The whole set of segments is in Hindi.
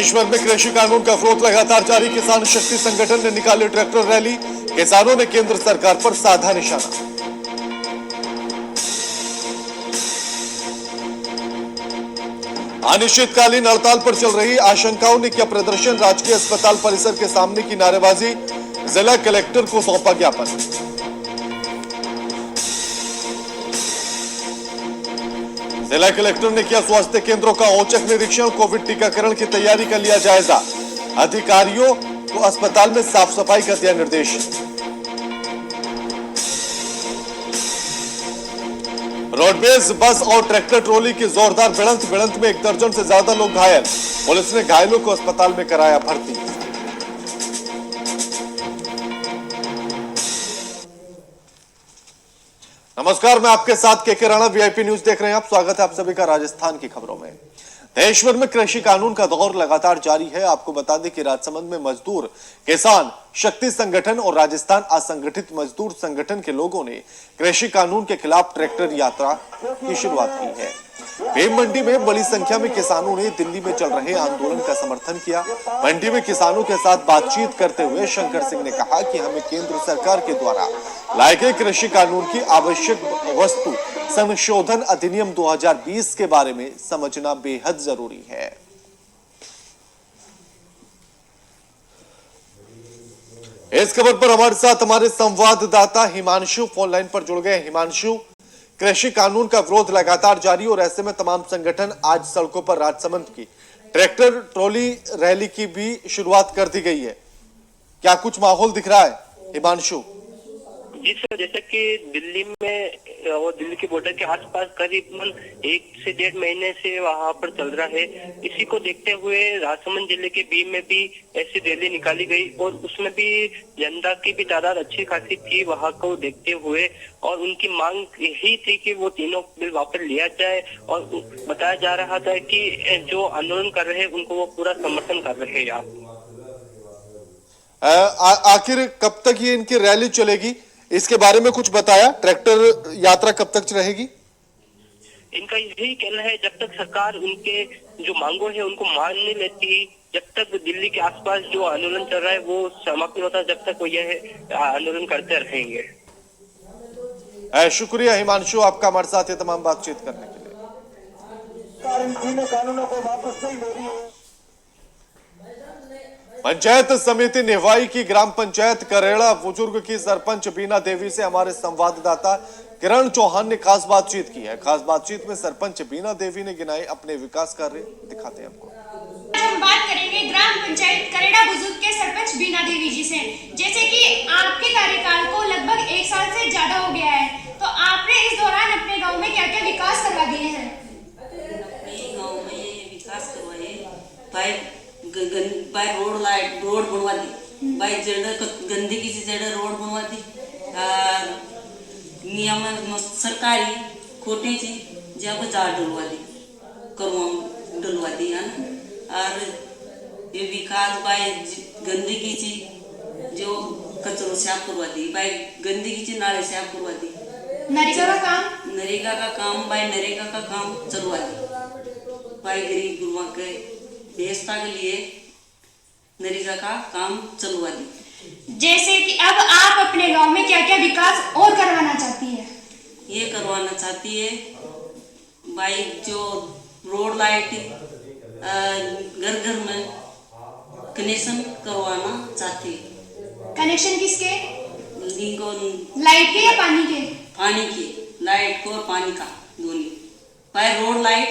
देश भर में कृषि कानून का विरोध लगातार जारी। किसान शक्ति संगठन ने निकाली ट्रैक्टर रैली। किसानों ने केंद्र सरकार पर साधा निशाना। अनिश्चितकालीन हड़ताल पर चल रही आशंकाओं ने किया प्रदर्शन। राजकीय अस्पताल परिसर के सामने की नारेबाजी। जिला कलेक्टर को सौंपा ज्ञापन। जिला कलेक्टर ने किया स्वास्थ्य केंद्रों का औचक निरीक्षण। कोविड टीकाकरण की तैयारी का लिया जायजा। अधिकारियों को अस्पताल में साफ सफाई का दिया निर्देश। रोडवेज बस और ट्रैक्टर ट्रॉली की जोरदार भिड़ंत में 1 दर्जन से ज्यादा लोग घायल। पुलिस ने घायलों को अस्पताल में कराया भर्ती। नमस्कार, मैं आपके साथ के राणा, वीआईपी न्यूज देख रहे हैं आप। स्वागत है आप सभी का राजस्थान की खबरों में। देश भर में कृषि कानून का दौर लगातार जारी है। आपको बता दें कि राजसमंद में मजदूर किसान शक्ति संगठन और राजस्थान असंगठित मजदूर संगठन के लोगों ने कृषि कानून के खिलाफ ट्रैक्टर यात्रा की शुरुआत की है। भेम मंडी में बड़ी संख्या में किसानों ने दिल्ली में चल रहे आंदोलन का समर्थन किया। मंडी में किसानों के साथ बातचीत करते हुए शंकर सिंह ने कहा कि हमें केंद्र सरकार के द्वारा लाए गए कृषि कानून की आवश्यक वस्तु संशोधन अधिनियम 2020 के बारे में समझना बेहद जरूरी है। इस खबर पर हमारे साथ हमारे संवाददाता हिमांशु फोन लाइन पर जुड़ गए। हिमांशु, कृषि कानून का विरोध लगातार जारी और ऐसे में तमाम संगठन आज सड़कों पर राजसमंद की ट्रैक्टर ट्रॉली रैली की भी शुरुआत कर दी गई है। क्या कुछ माहौल दिख रहा है हिमांशु? जी सर, जैसे कि दिल्ली में और दिल्ली के बॉर्डर के आसपास करीबन 1 से 1.5 महीने से वहां पर चल रहा है। इसी को देखते हुए राजसमंद जिले के बीम में भी ऐसी रैली निकाली गई और उसमें भी जनता की भी तादाद अच्छी खासी थी वहां को देखते हुए। और उनकी मांग यही थी कि वो तीनों बिल वापस लिया जाए और बताया जा रहा था कि जो आंदोलन कर रहे हैं उनको वो पूरा समर्थन कर रहे हैं। आखिर कब तक ये इनकी रैली चलेगी, इसके बारे में कुछ बताया? ट्रैक्टर यात्रा कब तक रहेगी? इनका यही कहना है जब तक सरकार उनके जो मांगों है उनको मान नहीं लेती, जब तक दिल्ली के आसपास जो आंदोलन चल रहा है वो समाप्त नहीं होता, जब तक वो यह आंदोलन करते रहेंगे। शुक्रिया हिमांशु आपका हमारे साथ ये तमाम बातचीत करने के लिए। कानूनों को वापस नहीं ले रही है। पंचायत समिति निवाई की ग्राम पंचायत करेड़ा बुजुर्ग की सरपंच बीना देवी से हमारे संवाददाता किरण चौहान ने खास बातचीत की है। खास बातचीत में सरपंच बीना देवी ने गिनाए अपने विकास कार्य। दिखाते हैं आपको। हम बात करेंगे ग्राम पंचायत करेड़ा बुजुर्ग के सरपंच बीना देवी जी से। जैसे कि आपके कार्यकाल को लगभग 1 साल से ज्यादा हो गया है, तो आपने इस दौरान अपने गाँव में क्या क्या विकास करवा दिए हैं? अपने गाँव में विकास करवाए, बाय रोड बनवा दी, बाय गंदगी से जड़ रोड बनवा दी, नियम सरकारी खोटे से जब जार डलवा दी, करवा डलवा दी है ना। और ये विकास बाय गंदगी से जो कचरो साफ करवा दी, बाय गंदगी से नाले साफ करवा दी। नरेगा का काम बाय नरेगा का काम चलवा दी, बाय गरीब गुरुआ के व्यवस्था के लिए नरेगा का काम चलवा दी। जैसे कि अब आप अपने गांव में क्या क्या विकास और करवाना चाहती है? ये करवाना चाहती है भाई जो रोड लाइट घर घर में कनेक्शन करवाना चाहती है। कनेक्शन किसके? लाइट के या पानी के? पानी की, लाइट को और पानी का दोनों। भाई रोड लाइट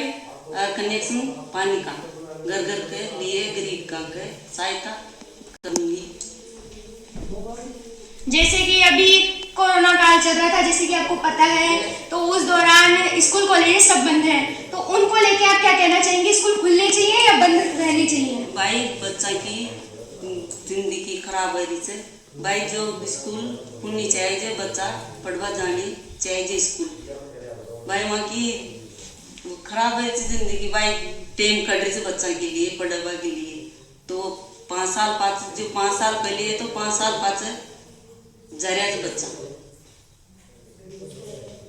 कनेक्शन पानी का घर घर के लिए गरीब का के सहायता करूंगी। जैसे कि अभी कोरोना काल चल रहा था, जैसे कि आपको पता है, तो उस दौरान स्कूल कॉलेज सब बंद है, तो उनको लेके आप क्या कहना चाहेंगे? स्कूल खुलने चाहिए या बंद रहने चाहिए? भाई बच्चा की जिंदगी खराब है से भाई जो स्कूल खुलनी चाहिए, जो बच्चा पढ़वा जाने चाहिए स्कूल। भाई वहाँ की खराब है जिंदगी, भाई टेम कटे से बच्चा के लिए पढ़वा के लिए तो 5 साल पाँच जो 5 साल पहले है तो 5 साल पाँच जरिया बच्चा।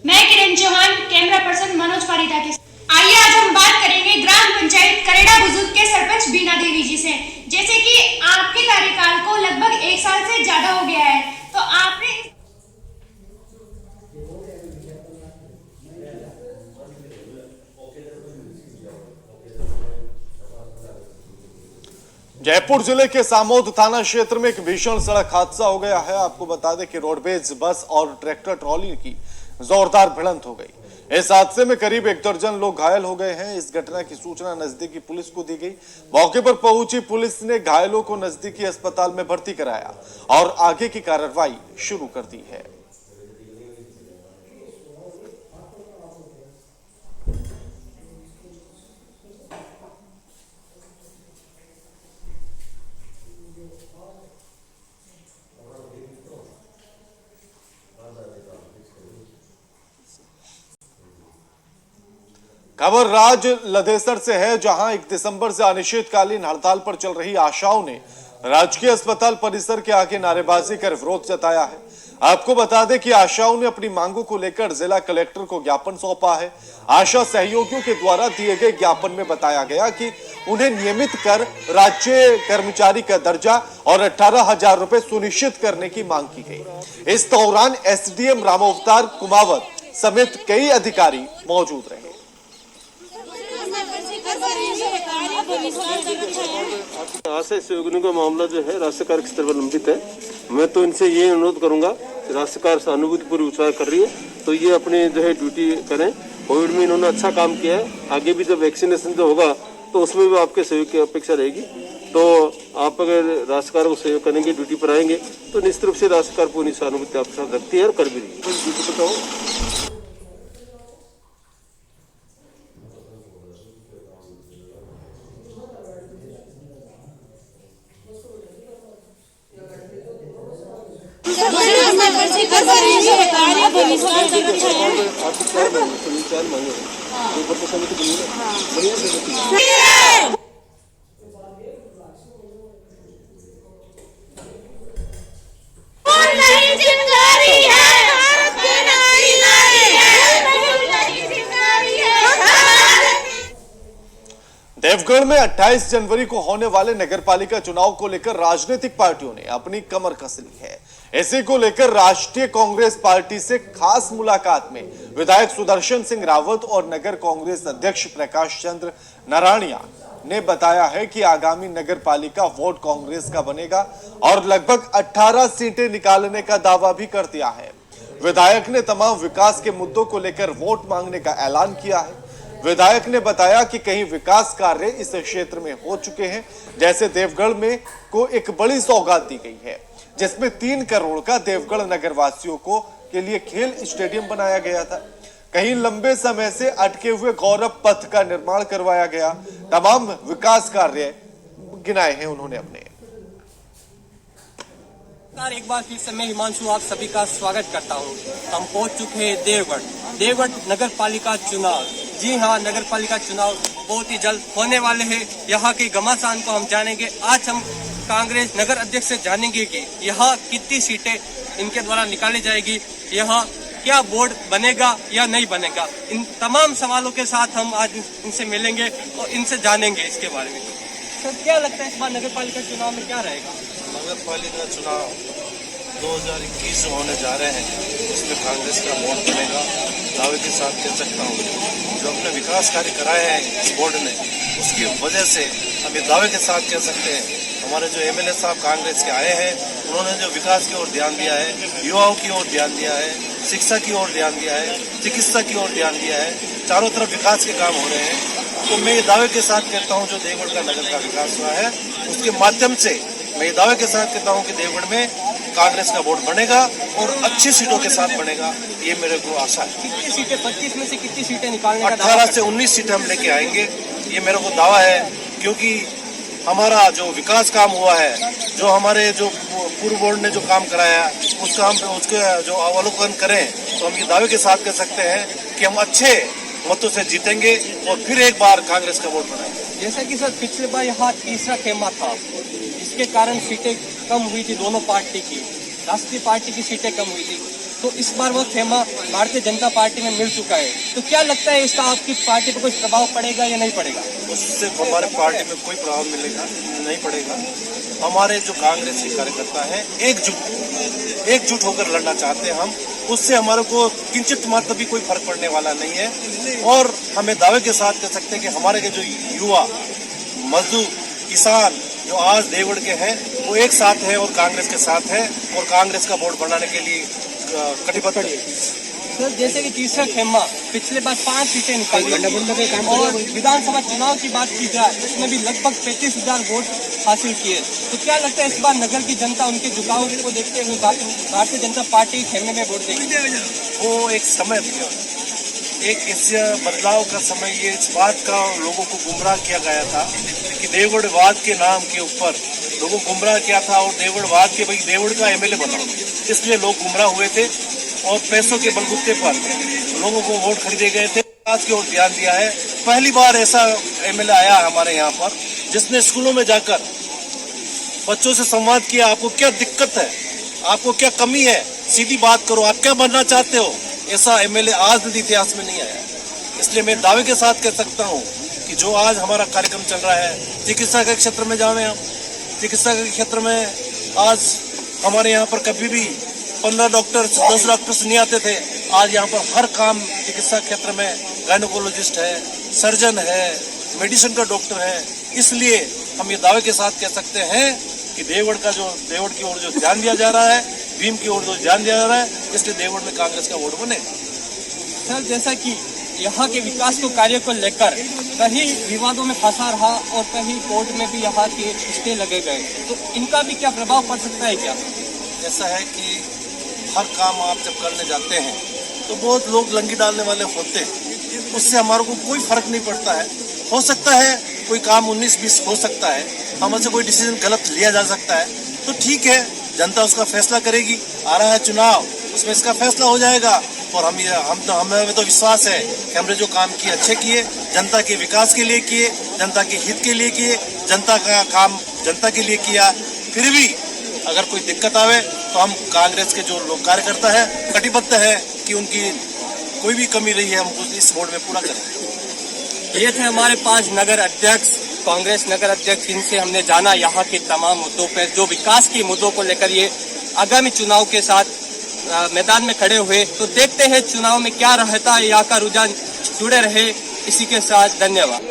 मैं किरण चौहान, कैमरा पर्सन मनोज पारिदा के। आइए आज हम बात करेंगे ग्राम पंचायत करेड़ा बुजुर्ग के सरपंच बीना देवी जी से, जैसे कि आपके कार्यकाल को लगभग 1 साल से ज्यादा हो गया है, तो आपने जयपुर जिले के सामोद थाना क्षेत्र में एक भीषण सड़क हादसा हो गया है। आपको बता दें कि रोडवेज बस और ट्रैक्टर ट्रॉली की जोरदार भिड़ंत हो गई। इस हादसे में करीब 1 दर्जन लोग घायल हो गए हैं। इस घटना की सूचना नजदीकी पुलिस को दी गई। मौके पर पहुंची पुलिस ने घायलों को नजदीकी अस्पताल में भर्ती कराया और आगे की कार्रवाई शुरू कर दी है। खबर राज लदेसर से है, जहां 1 दिसंबर से अनिश्चितकालीन हड़ताल पर चल रही आशाओं ने राजकीय अस्पताल परिसर के आगे नारेबाजी कर विरोध जताया है। आपको बता दें कि आशाओं ने अपनी मांगों को लेकर जिला कलेक्टर को ज्ञापन सौंपा है। आशा सहयोगियों के द्वारा दिए गए ज्ञापन में बताया गया कि उन्हें नियमित कर राज्य कर्मचारी का दर्जा और 18,000 रुपए सुनिश्चित करने की मांग की गई। इस दौरान एसडीएम रामावतार कुमावत समेत कई अधिकारी मौजूद रहे। आशा सहयोगियों का मामला जो है राज्य सरकार के स्तर पर लंबित है। मैं तो इनसे ये अनुरोध करूंगा कि राज्य सरकार सहानुभूति पूरी उछाल कर रही है तो ये अपनी जो है ड्यूटी करें। कोविड में इन्होंने अच्छा काम किया है, आगे भी जब वैक्सीनेशन जो होगा तो उसमें भी आपके सहयोग की अपेक्षा रहेगी। तो आप अगर राज्य सरकार को सहयोग करेंगे, ड्यूटी पर आएंगे तो निश्चित रूप से राज्य सरकार पूरी सहानुभूति आपके साथ रखती है और कर भी रही है। ड्यूटी बताओ। देवगढ़ में 28 जनवरी को होने वाले नगरपालिका चुनाव को लेकर राजनीतिक पार्टियों ने अपनी कमर कस ली है। इसी को लेकर राष्ट्रीय कांग्रेस पार्टी से खास मुलाकात में विधायक सुदर्शन सिंह रावत और नगर कांग्रेस अध्यक्ष प्रकाश चंद्र नारायणिया ने बताया है कि आगामी नगरपालिका वोट कांग्रेस का बनेगा और लगभग 18 सीटें निकालने का दावा भी कर दिया है। विधायक ने तमाम विकास के मुद्दों को लेकर वोट मांगने का ऐलान किया है। विधायक ने बताया कि कई विकास कार्य इस क्षेत्र में हो चुके हैं, जैसे देवगढ़ में को एक बड़ी सौगात दी गई है जिसमें 3 करोड़ का देवगढ़ नगरवासियों को के लिए खेल स्टेडियम बनाया गया था। कहीं लंबे समय से अटके हुए गौरव पथ का निर्माण करवाया गया। तमाम विकास कार्य गिनाए हैं उन्होंने अपने। एक बार फिर से मैं हिमांशु आप सभी का स्वागत करता हूं। हम पहुंच चुके हैं देवगढ़ नगर पालिका चुनाव। जी हां, नगर पालिका चुनाव बहुत ही जल्द होने वाले हैं। यहाँ के घमासान को हम जानेंगे। आज हम कांग्रेस नगर अध्यक्ष से जानेंगे कि यहाँ कितनी सीटें इनके द्वारा निकाली जाएगी, यहाँ क्या बोर्ड बनेगा या नहीं बनेगा। इन तमाम सवालों के साथ हम आज इनसे मिलेंगे और इनसे जानेंगे इसके बारे में। सर, क्या लगता है इस बार नगर पालिका चुनाव में क्या रहेगा? नगर पालिका चुनाव 2021 जो होने जा रहे हैं उसमें कांग्रेस का वोट बनेगा, दावे के साथ कह सकता हूँ। जो अपने विकास कार्य कराए हैं इस बोर्ड ने, उसकी वजह से हम ये दावे के साथ कह सकते हैं हमारे जो एमएलए साहब कांग्रेस के आए हैं उन्होंने जो विकास की ओर ध्यान दिया है, युवाओं की ओर ध्यान दिया है, शिक्षा की ओर ध्यान दिया है, चिकित्सा की ओर ध्यान दिया है, चारों तरफ विकास के काम हो रहे हैं। तो मैं ये दावे के साथ कहता हूँ जो देवगढ़ का नगर का विकास हुआ है उसके माध्यम से मैं ये दावे के साथ कहता हूँ कि देवगढ़ में कांग्रेस का वोट बनेगा और अच्छी सीटों के साथ बनेगा, ये मेरे को आशा है। कितनी सीटें, 25 में से कितनी सीटें निकालने का 18 से 19 सीटें हम लेके आएंगे, ये मेरे को दावा है। क्योंकि हमारा जो विकास काम हुआ है, जो हमारे जो पूर्व बोर्ड ने जो काम कराया उसका हम उसके जो अवलोकन करें तो हम ये दावे के साथ कह सकते हैं कि हम अच्छे मतों से जीतेंगे और फिर एक बार कांग्रेस का वोट बनाएंगे। जैसा कि सर पिछले बार यहाँ तीसरा खेमा था, इसके कारण सीटें कम हुई थी दोनों पार्टी की, राष्ट्रीय पार्टी की सीटें कम हुई थी। तो इस बार वो खेमा भारतीय जनता पार्टी में मिल चुका है। तो क्या लगता है इसका आपकी पार्टी पर कुछ प्रभाव पड़ेगा या नहीं पड़ेगा? उससे हमारे पार्टी में कोई प्रभाव मिलेगा नहीं पड़ेगा। हमारे जो कांग्रेस के कार्यकर्ता हैं एकजुट होकर लड़ना चाहते हैं हम, उससे हमारे को किंचित मात्र भी कोई फर्क पड़ने वाला नहीं है। और हमें दावे के साथ कह सकते हैं कि हमारे के जो युवा मजदूर किसान जो आज देवगढ़ के हैं वो एक साथ है और कांग्रेस के साथ है और कांग्रेस का वोट बनाने के लिए कटिबद्ध है। सर, जैसे कि तीसरा खेमा पिछले बार 5 सीटें निकाली और विधानसभा चुनाव की बात की जाए उसमें भी लगभग 35,000 वोट हासिल किए। तो क्या लगता है इस बार नगर की जनता उनके झुकाव को देखते हुए भारतीय जनता पार्टी खेमे में वोट देगी? वो एक समय था, एक इस बदलाव का समय, ये इस बात का लोगों को गुमराह किया गया था कि देवगढ़वाद के नाम के ऊपर लोगों को गुमराह किया था और देवगढ़वाद के भाई देवगढ़ का एमएलए बनाओ, इसलिए लोग गुमराह हुए थे और पैसों के बलबूते पर लोगों को वोट खरीदे गए थे। आज की ओर ध्यान दिया है, पहली बार ऐसा एमएलए आया हमारे यहाँ पर जिसने स्कूलों में जाकर बच्चों से संवाद किया, आपको क्या दिक्कत है, आपको क्या कमी है, सीधी बात करो, आप क्या बनना चाहते हो। ऐसा एमएलए आज तक इतिहास में नहीं आया। इसलिए मैं दावे के साथ कह सकता हूँ कि जो आज हमारा कार्यक्रम चल रहा है, चिकित्सा के क्षेत्र में जावे हम, चिकित्सा के क्षेत्र में आज हमारे यहाँ पर कभी भी 15 डॉक्टर 10 डॉक्टर्स नहीं आते थे। आज यहाँ पर हर काम चिकित्सा क्षेत्र में गायनोकोलॉजिस्ट है, सर्जन है, मेडिसिन का डॉक्टर है। इसलिए हम ये दावे के साथ कह सकते हैं कि देवगढ़ की ओर जो ध्यान दिया जा रहा है, भीम की ओर जो ध्यान दिया जा रहा है, इसलिए देवगढ़ में कांग्रेस का वोट बने। सर, जैसा कि यहाँ के विकास को कार्य को लेकर कहीं विवादों में फंसा रहा और कहीं कोर्ट में भी यहाँ के स्टे लगे गए, तो इनका भी क्या प्रभाव पड़ सकता है क्या? ऐसा है कि हर काम आप जब करने जाते हैं तो बहुत लोग लंगी डालने वाले होते हैं, उससे हमारे को कोई फर्क नहीं पड़ता है। हो सकता है कोई काम 19-20 हो सकता है, हमसे कोई डिसीजन गलत लिया जा सकता है, तो ठीक है, जनता उसका फैसला करेगी। आ रहा है चुनाव, उसमें इसका फैसला हो जाएगा। और हमें तो विश्वास है कि हमने जो काम किए अच्छे किए, जनता के विकास के लिए किए, जनता के हित के लिए किए, जनता का काम जनता के लिए किया। फिर भी अगर कोई दिक्कत आवे तो हम कांग्रेस के जो लोग कार्यकर्ता है कटिबद्ध है कि उनकी कोई भी कमी रही है हम इस वोट में पूरा करें। ये थे हमारे 5 नगर अध्यक्ष, कांग्रेस नगर अध्यक्ष, जिनसे हमने जाना यहाँ के तमाम मुद्दों पर, जो विकास के मुद्दों को लेकर ये आगामी चुनाव के साथ मैदान में खड़े हुए। तो देखते हैं चुनाव में क्या रहता है, यहाँ का रुझान। जुड़े रहे इसी के साथ, धन्यवाद।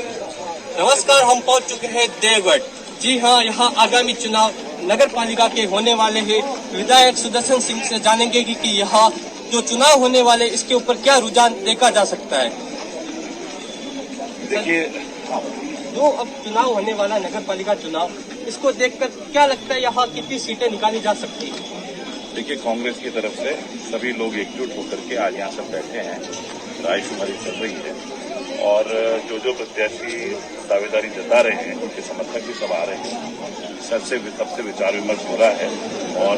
नमस्कार, हम पहुंच चुके हैं देवगढ़। जी हाँ, यहाँ आगामी चुनाव नगर पालिका के होने वाले हैं। विधायक सुदर्शन सिंह से जानेंगे कि यहाँ जो चुनाव होने वाले इसके ऊपर क्या रुझान देखा जा सकता है। देखिए, जो अब चुनाव होने वाला नगर पालिका चुनाव, इसको देखकर क्या लगता है यहाँ कितनी सीटें निकाली जा सकती है? देखिए, कांग्रेस की तरफ से सभी लोग एकजुट होकर के आज यहाँ सब बैठे हैं, रायशुमारी चल रही है और जो प्रत्याशी दावेदारी जता रहे हैं उनके समर्थक भी सब आ रहे हैं। सबसे विचार विमर्श हो रहा है और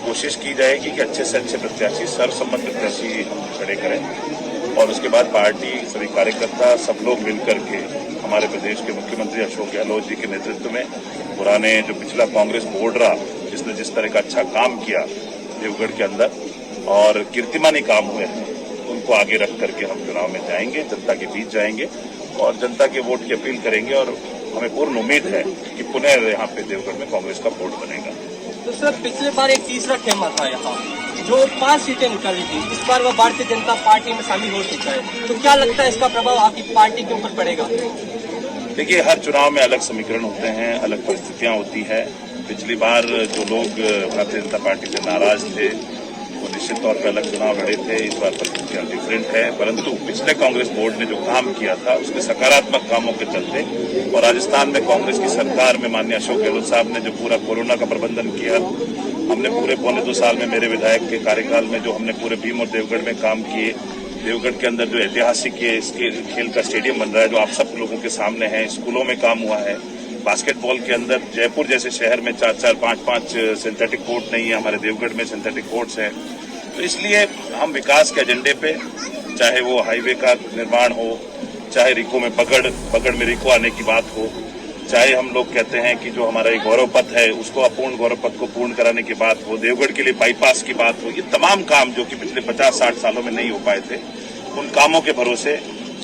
कोशिश की जाएगी कि अच्छे से अच्छे प्रत्याशी, सर्वसम्मत प्रत्याशी हम खड़े करें और उसके बाद पार्टी, सभी कार्यकर्ता, सब लोग मिलकर के हमारे प्रदेश के मुख्यमंत्री अशोक गहलोत जी के नेतृत्व में पुराने जो पिछला कांग्रेस बोर्ड रहा, जिसने जिस तरह का अच्छा काम किया देवगढ़ के अंदर और कीर्तिमानी काम हुए हैं, उनको आगे रख करके हम चुनाव में जाएंगे, जनता के बीच जाएंगे और जनता के वोट की अपील करेंगे और हमें पूर्ण उम्मीद है कि पुनः यहाँ पे देवगढ़ में कांग्रेस का वोट बनेगा। तो सर, पिछले बार एक तीसरा खेमा था यहाँ, जो 5 सीटें निकाली थी, इस बार वह भारतीय जनता पार्टी में शामिल हो चुका है। तो क्या लगता है इसका प्रभाव आपकी पार्टी के ऊपर पड़ेगा? देखिए, हर चुनाव में अलग समीकरण होते हैं, अलग परिस्थितियां होती है। पिछली बार जो लोग भारतीय जनता पार्टी से नाराज थे वो निश्चित तौर पर अलग चुनाव लड़े थे। इस बार परिस्थितियां डिफरेंट है, परंतु पिछले कांग्रेस बोर्ड ने जो काम किया था उसके सकारात्मक कामों के चलते और राजस्थान में कांग्रेस की सरकार में माननीय अशोक गहलोत साहब ने जो पूरा कोरोना का प्रबंधन किया, हमने पूरे 1.25 साल में, मेरे विधायक के कार्यकाल में जो हमने पूरे भीम और देवगढ़ में काम किए, देवगढ़ के अंदर जो ऐतिहासिक ये खेल का स्टेडियम बन रहा है जो आप सब लोगों के सामने है, स्कूलों में काम हुआ है, बास्केटबॉल के अंदर जयपुर जैसे शहर में 4-4, 5-5 सिंथेटिक कोर्ट नहीं है, हमारे देवगढ़ में सिंथेटिक कोर्ट्स हैं। तो इसलिए हम विकास के एजेंडे पे, चाहे वो हाईवे का निर्माण हो, चाहे रिको में बगड़ में रिको आने की बात हो, चाहे हम लोग कहते हैं कि जो हमारा एक गौरव पथ है उसको अपूर्ण गौरव पथ को पूर्ण कराने की बात हो, देवगढ़ के लिए बाईपास की बात हो, ये तमाम काम जो कि पिछले 50-60 सालों में नहीं हो पाए थे, उन कामों के भरोसे,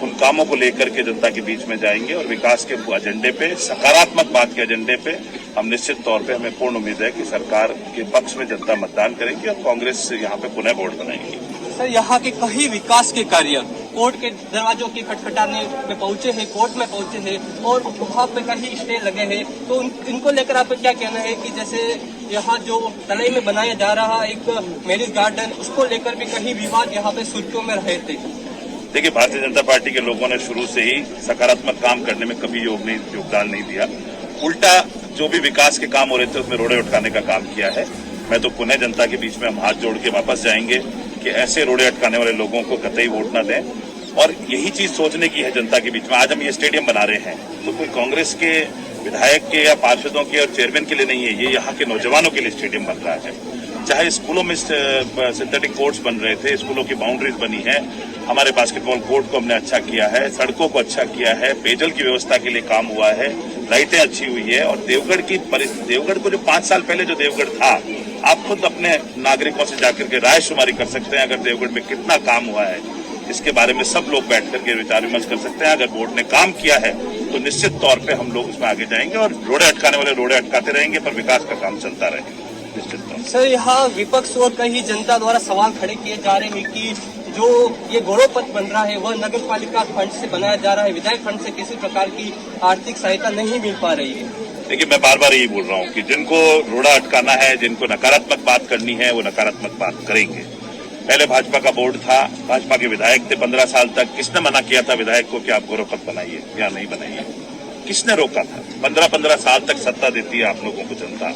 उन कामों को लेकर के जनता के बीच में जाएंगे और विकास के एजेंडे पे, सकारात्मक बात के एजेंडे पे हम निश्चित तौर पे, हमें पूर्ण उम्मीद है कि सरकार के पक्ष में जनता मतदान करेगी और कांग्रेस यहाँ पे पुनः बोर्ड बनाएगी। सर, यहाँ के कई विकास के कार्य कोर्ट के दरवाजों के खटखटाने में पहुंचे हैं, कोर्ट में पहुंचे हैं और वहाँ पे कहीं स्टे लगे हैं, तो इनको लेकर आपका क्या कहना है कि जैसे यहाँ जो तलई में बनाया जा रहा एक मैरिज गार्डन, उसको लेकर भी कहीं विवाद यहाँ पे सुर्खियों में रहे थे? देखिए, भारतीय जनता पार्टी के लोगों ने शुरू से ही सकारात्मक काम करने में कभी योगदान नहीं दिया, उल्टा जो भी विकास के काम हो रहे थे उसमें रोड़े उठकाने का काम किया है। मैं तो पुनः जनता के बीच में हम हाथ जोड़ के वापस जाएंगे कि ऐसे रोड़े अटकाने वाले लोगों को कतई वोट न दें और यही चीज सोचने की है जनता के बीच में। आज हम ये स्टेडियम बना रहे हैं तो कोई कांग्रेस के विधायक के या पार्षदों के और चेयरमैन के लिए नहीं है, ये यहाँ के नौजवानों के लिए स्टेडियम बन रहा है। चाहे स्कूलों में सिंथेटिक कोर्ट्स बन रहे थे, स्कूलों की बाउंड्रीज बनी है, हमारे बास्केटबॉल कोर्ट को हमने अच्छा किया है, सड़कों को अच्छा किया है, पेयजल की व्यवस्था के लिए काम हुआ है, लाइटें अच्छी हुई है और देवगढ़ को जो 5 साल पहले जो देवगढ़ था, आप खुद अपने नागरिकों से जाकर के राय शुमारी कर सकते हैं अगर देवगढ़ में कितना काम हुआ है, इसके बारे में सब लोग बैठ करके विचार विमर्श कर सकते हैं। अगर बोर्ड ने काम किया है तो निश्चित तौर पे हम लोग उसमें आगे जाएंगे और रोड़े अटकाने वाले रोड़े अटकाते रहेंगे, पर विकास का काम चलता रहेगा निश्चित तौर से। सर, यहाँ विपक्ष और कहीं जनता द्वारा सवाल खड़े किए जा रहे हैं कि जो ये गौरव पथ बन रहा है वह नगर पालिका फंड से बनाया जा रहा है, विधायक फंड से किसी प्रकार की आर्थिक सहायता नहीं मिल पा रही है। देखिए, मैं बार बार यही बोल रहा हूँ कि जिनको रोड़ा अटकाना है, जिनको नकारात्मक बात करनी है, वो नकारात्मक बात करेंगे। पहले भाजपा का बोर्ड था, भाजपा के विधायक थे 15 साल तक, किसने मना किया था विधायक को कि आप गौरव पथ बनाइए या नहीं बनाइए? किसने रोका था? 15-15 साल तक सत्ता देती है आप लोगों को जनता,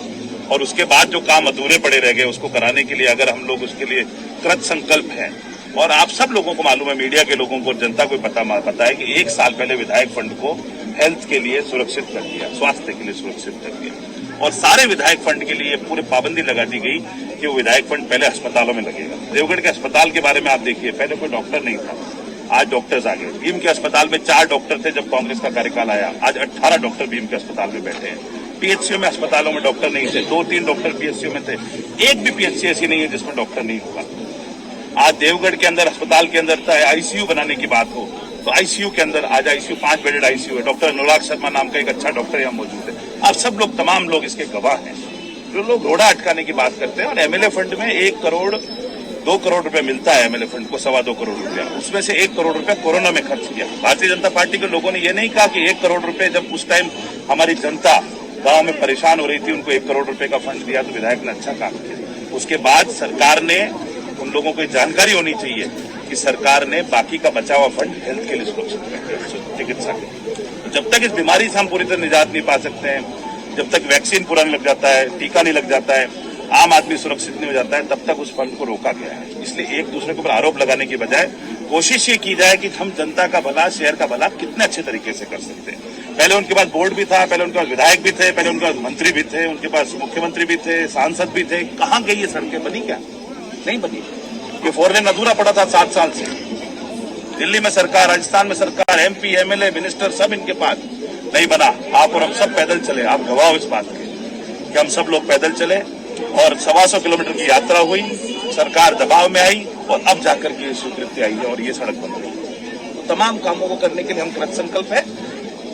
और उसके बाद जो काम अधूरे पड़े रह गए उसको कराने के लिए अगर हम लोग उसके लिए कृत संकल्प हैं, और आप सब लोगों को मालूम है, मीडिया के लोगों को, जनता को पता है कि 1 साल पहले विधायक फंड को हेल्थ के लिए सुरक्षित कर दिया, स्वास्थ्य के लिए सुरक्षित कर दिया और सारे विधायक फंड के लिए पूरे पाबंदी लगा दी गई कि वो विधायक फंड पहले अस्पतालों में लगेगा। देवगढ़ के अस्पताल के बारे में आप देखिए, पहले कोई डॉक्टर नहीं था, आज डॉक्टर्स आ गए। भीम के अस्पताल में 4 डॉक्टर थे जब कांग्रेस का कार्यकाल आया, आज 18 डॉक्टर भीम के अस्पताल में बैठे हैं। पीएचसी में अस्पतालों में डॉक्टर नहीं थे, 2-3 डॉक्टर पीएचसी में थे, एक भी पीएचसी ऐसी नहीं है जिसमें डॉक्टर नहीं होगा। आज देवगढ़ के अंदर अस्पताल के अंदर चाहे आईसीयू बनाने की बात हो तो आईसीयू के अंदर आज आईसीयू 5 बेडेड आईसीयू है। डॉक्टर अनुराग शर्मा नाम का एक अच्छा डॉक्टर यहाँ मौजूद है। आप सब लोग, तमाम लोग इसके गवाह हैं। जो लोग रोड़ा अटकाने की बात करते हैं, और एमएलए फंड में 1 करोड़ 2 करोड़ रुपए मिलता है, एमएलए फंड को 2.25 करोड़ रुपया, उसमें से 1 करोड़ रुपया कोरोना में खर्च किया। भारतीय जनता पार्टी के लोगों ने यह नहीं कहा कि 1 करोड़ रुपए, जब उस टाइम हमारी जनता गांव में परेशान हो रही थी, उनको 1 करोड़ रुपए का फंड दिया तो विधायक ने अच्छा काम किया। उसके बाद सरकार ने, उन लोगों को जानकारी होनी चाहिए कि सरकार ने बाकी का बचा हुआ फंड हेल्थ के लिए सुरक्षित रखा, चिकित्सा के। जब तक इस बीमारी से हम पूरी तरह निजात नहीं पा सकते हैं, जब तक वैक्सीन पूरा नहीं लग जाता है, टीका नहीं लग जाता है, आम आदमी सुरक्षित नहीं हो जाता है, तब तक उस फंड को रोका गया है। इसलिए एक दूसरे के ऊपर आरोप लगाने की बजाय कोशिश ये की जाए कि हम जनता का भला, शहर का भला कितने अच्छे तरीके से कर सकते हैं। पहले उनके पास बोर्ड भी था, पहले उनके पास विधायक भी थे, पहले उनके पास मंत्री भी थे, उनके पास मुख्यमंत्री भी थे, सांसद भी थे। कहाँ गई ये सड़कें? बनी क्या? नहीं बनी। ये 4 लेन अधूरा पड़ा था 7 साल से। दिल्ली में सरकार, राजस्थान में सरकार, एमपी, एमएलए, मिनिस्टर सब इनके पास, नहीं बना। आप और हम सब पैदल चले, आप गवाह हो इस बात के कि हम सब लोग पैदल चले और 125 किलोमीटर की यात्रा हुई, सरकार दबाव में आई और अब जाकर के स्वीकृति आई है और ये सड़क बन रही है। तो तमाम कामों को करने के लिए हम कृत संकल्प है।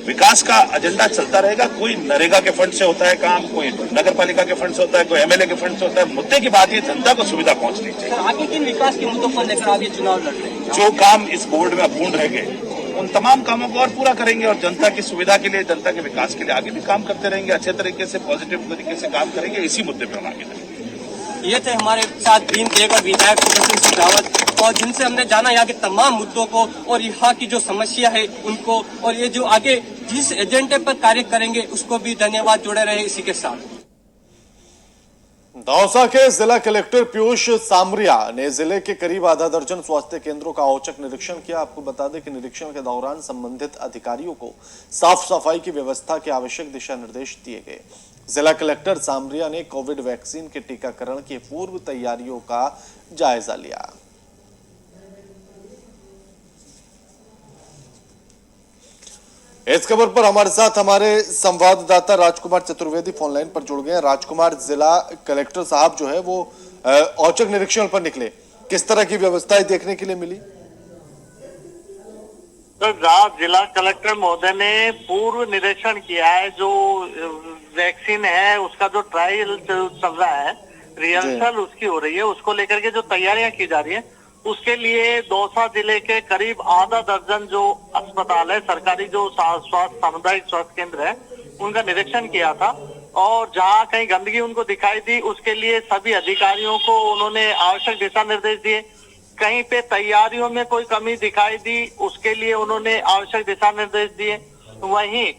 विकास का एजेंडा चलता रहेगा। कोई नरेगा के फंड से होता है काम, कोई नगर पालिका के फंड से होता है, कोई एमएलए के फंड से होता है। मुद्दे की बात ये जनता को सुविधा पहुंचनी चाहिए। आगे किन विकास के मुद्दों पर लेकर आप ये चुनाव लड़ रहे हैं? जो काम इस बोर्ड में अपूर्ण रह गए, उन तमाम कामों को और पूरा करेंगे और जनता की सुविधा के लिए, जनता के विकास के लिए आगे भी काम करते रहेंगे। अच्छे तरीके से, पॉजिटिव तरीके से काम करेंगे। इसी मुद्दे पर हम आगे बढ़ेंगे। ये थे हमारे साथ भीम देवगढ़ विधायक सुदर्शन सिंह रावत, और जिनसे हमने जाना यहाँ के तमाम मुद्दों को और यहाँ की जो समस्या है उनको, और ये जो आगे जिस एजेंडे पर कार्य करेंगे उसको भी धन्यवाद। जुड़े रहे इसी के साथ। दौसा के जिला कलेक्टर पीयूष सामरिया ने जिले के करीब आधा दर्जन स्वास्थ्य केंद्रों का औचक निरीक्षण किया। आपको बता दें कि निरीक्षण के दौरान संबंधित अधिकारियों को साफ सफाई की व्यवस्था के आवश्यक दिशा निर्देश दिए गए। जिला कलेक्टर सामरिया ने कोविड वैक्सीन के टीकाकरण की पूर्व तैयारियों का जायजा लिया। इस खबर पर हमारे साथ हमारे संवाददाता राजकुमार चतुर्वेदी फोन लाइन पर जुड़ गए हैं। राजकुमार, जिला कलेक्टर साहब जो है वो औचक निरीक्षण पर निकले, किस तरह की व्यवस्थाएं देखने के लिए मिली? तो जिला कलेक्टर महोदय ने पूर्व निरीक्षण किया है। जो वैक्सीन है उसका जो ट्रायल चल रहा है, रिहर्सल उसकी हो रही है, उसको लेकर के जो तैयारियां की जा रही है, उसके लिए दौसा जिले के करीब आधा दर्जन जो अस्पताल है, सरकारी जो स्वास्थ्य सामुदायिक स्वास्थ्य केंद्र है, उनका निरीक्षण किया था। और जहां कहीं गंदगी उनको दिखाई दी, उसके लिए सभी अधिकारियों को उन्होंने आवश्यक दिशा निर्देश दिए। कहीं पे तैयारियों में कोई कमी दिखाई दी, उसके लिए उन्होंने आवश्यक दिशा निर्देश दिए। वहीं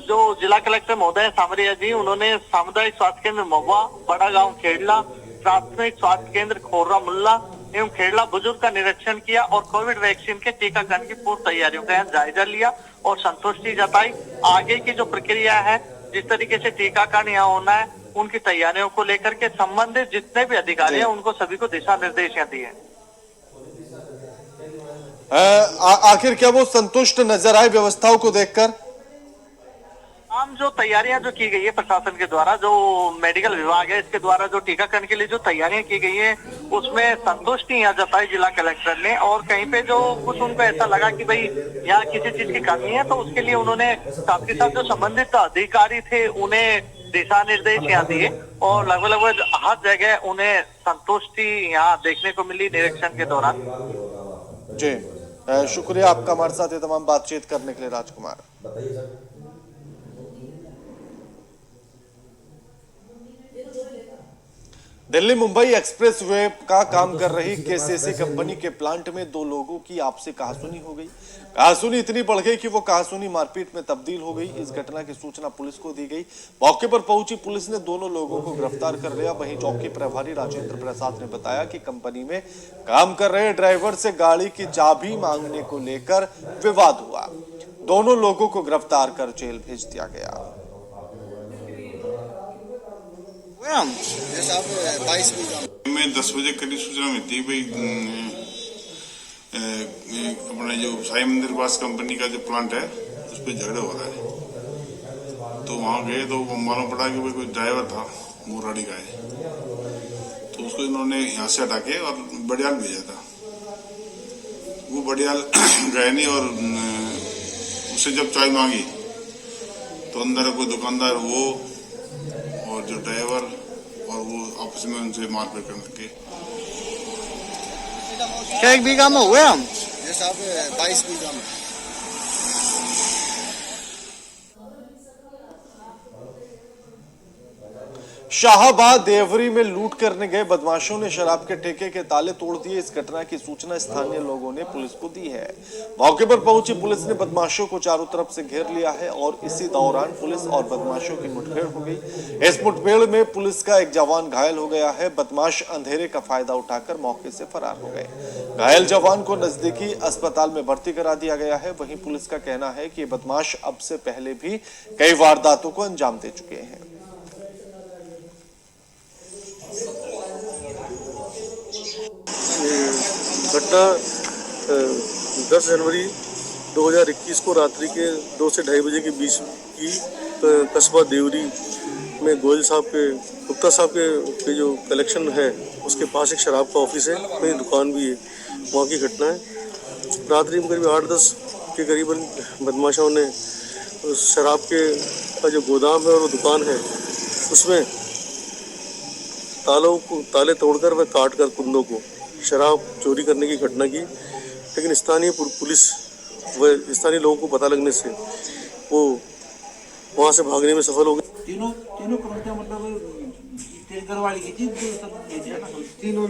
जो जिला कलेक्टर महोदय सामरिया जी, उन्होंने सामुदायिक स्वास्थ्य केंद्र महुआ, बड़ा गांव खेड़ला, प्राथमिक स्वास्थ्य केंद्र खोर्रा मुल्ला एवं खेड़ला बुजुर्ग का निरीक्षण किया और कोविड वैक्सीन के टीकाकरण की पूर्व तैयारियों का जायजा लिया और संतुष्टि जताई। आगे की जो प्रक्रिया है, जिस तरीके से टीकाकरण यहाँ होना है, उनकी तैयारियों को लेकर के संबंधित जितने भी अधिकारी हैं, उनको सभी को दिशा निर्देश दिए। आखिर क्या वो संतुष्ट नजर आए व्यवस्थाओं को देखकर? आम जो तैयारियां जो की गई है प्रशासन के द्वारा, जो मेडिकल विभाग है इसके द्वारा जो टीकाकरण के लिए जो तैयारियां की गई है, उसमें संतुष्टि यहाँ जताई जिला कलेक्टर ने। और कहीं पे जो कुछ उनको ऐसा लगा कि भाई यहाँ किसी चीज की कमी है, तो उसके लिए उन्होंने साथ ही साथ जो संबंधित अधिकारी थे उन्हें दिशा निर्देश यहाँ दिए और लगभग हर जगह उन्हें संतुष्टि यहाँ देखने को मिली निरीक्षण के दौरान। जी, शुक्रिया आपका हमारे साथ ये तमाम बातचीत करने के लिए राजकुमार। दिल्ली मुंबई एक्सप्रेस वे का काम कर रही केसीसी कंपनी के प्लांट में दो लोगों की आपसी कहासुनी हो गई। कहासुनी इतनी बढ़ गई कि वो कहासुनी मारपीट में तब्दील हो गई। इस घटना की सूचना पुलिस को दी गई। मौके पर पहुंची पुलिस ने दोनों लोगों को गिरफ्तार कर लिया। वहीं चौकी प्रभारी राजेंद्र प्रसाद ने बताया कि कंपनी में काम कर रहे ड्राइवर से गाड़ी की चाबी मांगने को लेकर विवाद हुआ। दोनों लोगों को गिरफ्तार कर जेल भेज दिया गया। में 10 बजे करीब सूचना मिलती है भाई अपने जो साई मंदिर पास कंपनी का जो प्लांट है उस पर झगड़ा हो रहा है। तो वहां गए तो मालूम पड़ा कि भाई कोई ड्राइवर था मोराड़ी का है, तो उसको इन्होंने यहाँ से हटा के और बड़ियाल भेजा था। वो बड़ियाल गए नहीं और उससे जब चाय मांगी तो अंदर कोई दुकानदार वो और जो ड्राइवर और वो आपस में उनसे मारपीट करने लगे। क्या 1 बीघा में हुए हम? ये साहब 22 बीघा में। शाहबाद देवरी में लूट करने गए बदमाशों ने शराब के ठेके के ताले तोड़ दिए। इस घटना की सूचना स्थानीय लोगों ने पुलिस को दी है। मौके पर पहुंची पुलिस ने बदमाशों को चारों तरफ से घेर लिया है और इसी दौरान पुलिस और बदमाशों की मुठभेड़ हो गई। इस मुठभेड़ में पुलिस का एक जवान घायल हो गया है। बदमाश अंधेरे का फायदा उठाकर मौके से फरार हो गए। घायल जवान को नजदीकी अस्पताल में भर्ती करा दिया गया है। वहीं पुलिस का कहना है कि बदमाश अब से पहले भी कई वारदातों को अंजाम दे चुके हैं। घटना 10 जनवरी 2021 को रात्रि के 2 से 2:30 बजे के बीच की कस्बा देवरी में गोयल साहब के गुप्ता साहब के जो कलेक्शन है उसके पास एक शराब का ऑफिस है, वहीं दुकान भी है। वहाँ की घटना है। रात्रि में करीब 8-10 के करीबन बदमाशों ने शराब के का जो गोदाम है और वो दुकान है उसमें ताले तोड़कर व काट कर कुंदों को शराब चोरी करने की घटना की। लेकिन स्थानीय पुलिस व स्थानीय लोगों को पता लगने से वो वहाँ से भागने में सफल हो गए। तीनों प्रवृत्तियां मतलब तेज दरवाली की चीज तीनों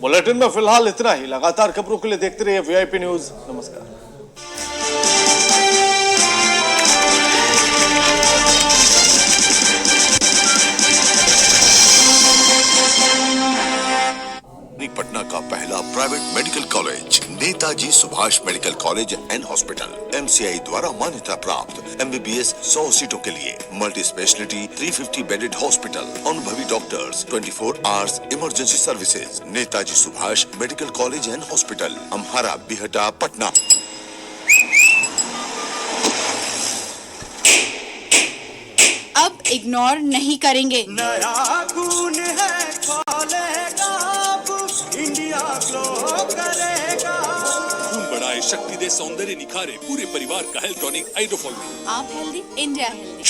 बुलेटिन में फिलहाल इतना ही। लगातार खबरों के लिए देखते रहिए वीआईपी न्यूज। नमस्कार। पटना का पहला private medical college Netaji Subhash medical college and hospital MCI द्वारा मान्यता प्राप्त MBBS 100 सीटों के लिए मल्टी स्पेशलिटी 350 बेडेड हॉस्पिटल, अनुभवी doctors, 24 hours emergency services. Netaji Subhash medical college and hospital, Amhara, Bihta, Patna. अब इग्नोर नहीं करेंगे। नया खून है खोलेगा, इंडिया ग्लो करेगा। खून बढ़ाए, शक्ति दे, सौंदर्य निखारे, पूरे परिवार का हेल्थ टॉनिक हाइड्रोफॉल। आप हेल्दी, इंडिया हेल्दी।